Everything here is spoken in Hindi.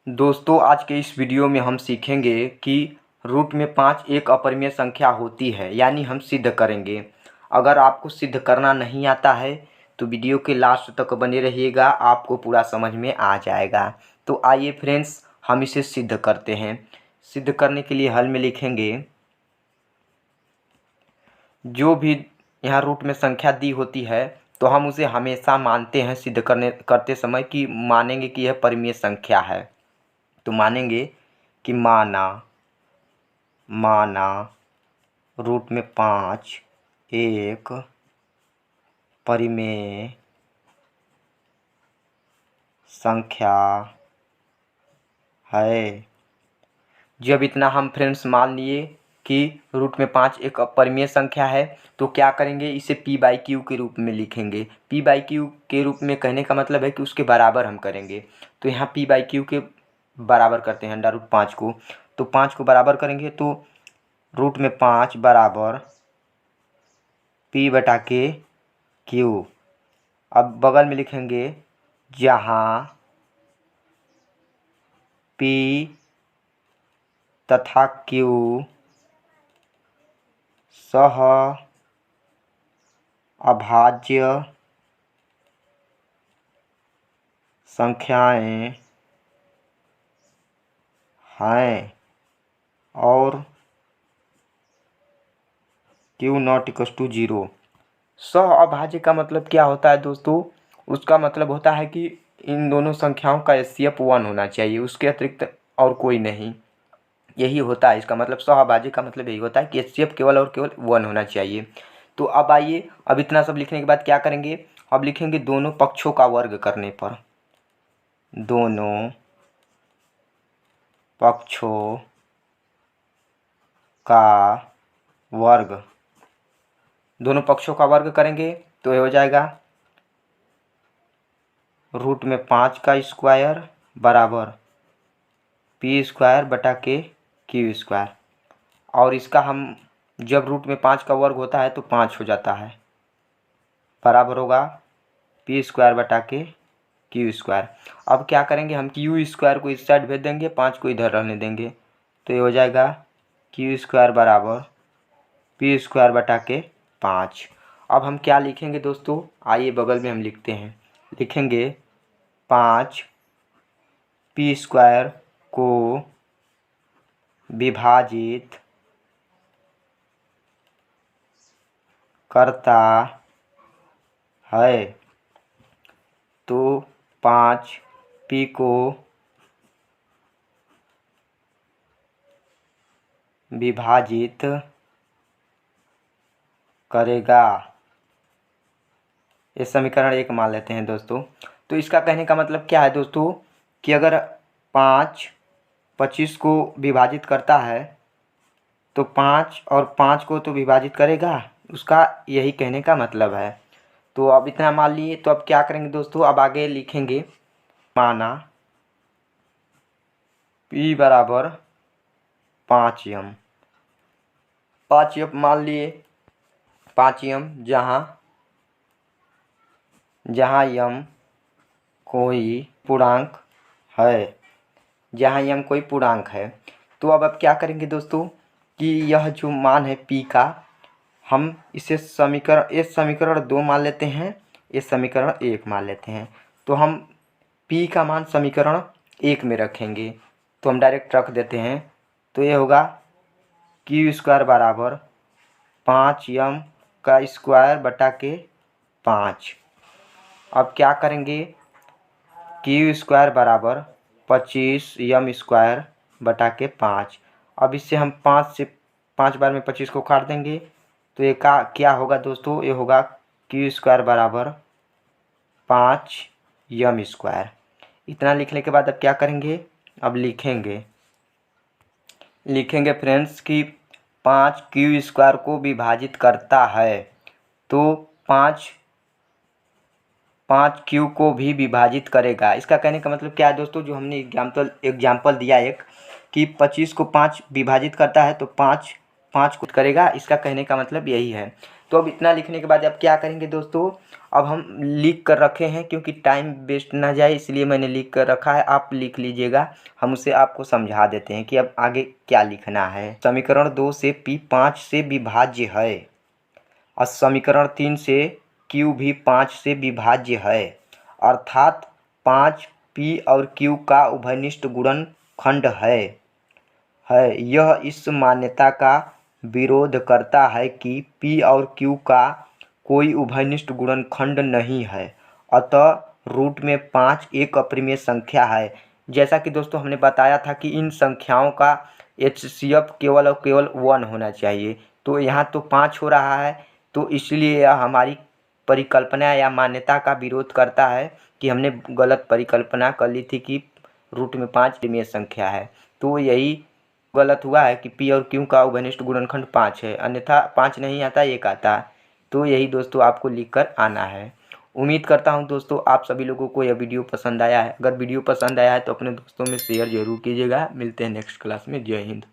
दोस्तों आज के इस वीडियो में हम सीखेंगे कि रूट में 5 एक अपरिमेय संख्या होती है, यानी हम सिद्ध करेंगे। अगर आपको सिद्ध करना नहीं आता है तो वीडियो के लास्ट तक बने रहिएगा, आपको पूरा समझ में आ जाएगा। तो आइए फ्रेंड्स, हम इसे सिद्ध करते हैं। सिद्ध करने के लिए हल में लिखेंगे, जो भी यहाँ रूट में संख्या दी होती है तो हम उसे हमेशा मानते हैं सिद्ध करते समय कि मानेंगे कि यह परिमेय संख्या है। तो मानेंगे कि माना रूट में 5 एक परिमेय संख्या है। जब इतना हम फ्रेंड्स मान लिए कि रूट में 5 एक अपरिमेय संख्या है तो क्या करेंगे, इसे p/q के रूप में लिखेंगे। p/q के रूप में कहने का मतलब है कि उसके बराबर हम करेंगे। तो यहाँ p/q के बराबर करते हैं √5 को। तो 5 को बराबर करेंगे तो रूट में 5 बराबर p/q। अब बगल में लिखेंगे, जहाँ p तथा q सह अभाज्य संख्याएं हैं और q ≠ 0। सह अभाज्य का मतलब क्या होता है दोस्तों? उसका मतलब होता है कि इन दोनों संख्याओं का HCF 1 होना चाहिए, उसके अतिरिक्त और कोई नहीं। यही होता है इसका मतलब, सहअभाज्य का मतलब यही होता है कि HCF केवल और केवल 1 होना चाहिए। तो अब आइए, अब इतना सब लिखने के बाद क्या करेंगे, अब लिखेंगे दोनों पक्षों का वर्ग करने पर। दोनों पक्षों का वर्ग, दोनों पक्षों का वर्ग करेंगे तो ये हो जाएगा रूट में 5 का स्क्वायर बराबर p² / q²। और इसका हम जब रूट में 5 का वर्ग होता है तो 5 हो जाता है, बराबर होगा p² / q²। अब क्या करेंगे, हम q² को इस साइड भेज देंगे, 5 को इधर रहने देंगे। तो ये हो जाएगा q² बराबर p² / 5। अब हम क्या लिखेंगे दोस्तों, आइए बगल में हम लिखते हैं। लिखेंगे 5 p² को विभाजित करता है। तो 5 p को विभाजित करेगा। ये समीकरण 1 मान लेते हैं दोस्तों। तो इसका कहने का मतलब क्या है दोस्तों, कि अगर 5 25 को विभाजित करता है तो 5 और 5 को तो विभाजित करेगा, उसका यही कहने का मतलब है। तो अब इतना मान लिए, तो अब क्या करेंगे दोस्तों, अब आगे लिखेंगे, माना p बराबर 5m। 5m मान लिए, 5m जहाँ m कोई पूर्णांक है, जहाँ m कोई पूर्णांक है। तो अब क्या करेंगे दोस्तों, कि यह जो मान है p का, हम इसे समीकरण 2 मान लेते हैं, ये समीकरण 1 मान लेते हैं। तो हम p का मान समीकरण 1 में रखेंगे, तो हम डायरेक्ट रख देते हैं। तो ये होगा q² बराबर 5m² / 5। अब क्या करेंगे, q² बराबर 25m² / 5। अब इससे हम 5 बार में 25 को काट देंगे, तो ये क्या होगा दोस्तों, ये होगा q² बराबर 5m²। इतना लिखने के बाद अब क्या करेंगे, अब लिखेंगे फ्रेंड्स कि 5 q² को विभाजित करता है, तो 5 q को भी विभाजित करेगा। इसका कहने का मतलब क्या है दोस्तों, जो हमने एग्जाम्पल दिया एक, कि 25 को 5 विभाजित करता है तो 5 को करेगा। इसका कहने का मतलब यही है। तो अब इतना लिखने के बाद अब क्या करेंगे दोस्तों, अब हम लिख कर रखे हैं क्योंकि टाइम वेस्ट ना जाए इसलिए मैंने लिख कर रखा है, आप लिख लीजिएगा। हम उसे आपको समझा देते हैं कि अब आगे क्या लिखना है। समीकरण 2 से p 5 से विभाज्य है और समीकरण 3 से q भी 5 से विभाज्य है, अर्थात 5 p और q का उभयनिष्ठ गुणनखंड है। यह इस मान्यता का विरोध करता है कि p और q का कोई उभयनिष्ठ गुणनखंड नहीं है, अतः रूट में 5 एक अपरिमेय संख्या है। जैसा कि दोस्तों हमने बताया था कि इन संख्याओं का HCF केवल और केवल 1 होना चाहिए, तो यहाँ तो 5 हो रहा है, तो इसलिए यह हमारी परिकल्पना या मान्यता का विरोध करता है कि हमने गलत परिकल्पना कर ली थी कि रूट में 5 अपरिमेय संख्या है। तो यही गलत हुआ है कि p और q का उभयनिष्ठ गुणनखंड 5 है, अन्यथा 5 नहीं आता, 1 आता है। तो यही दोस्तों आपको लिख कर आना है। उम्मीद करता हूं दोस्तों आप सभी लोगों को यह वीडियो पसंद आया है। अगर वीडियो पसंद आया है तो अपने दोस्तों में शेयर जरूर कीजिएगा। मिलते हैं नेक्स्ट क्लास में। जय हिंद।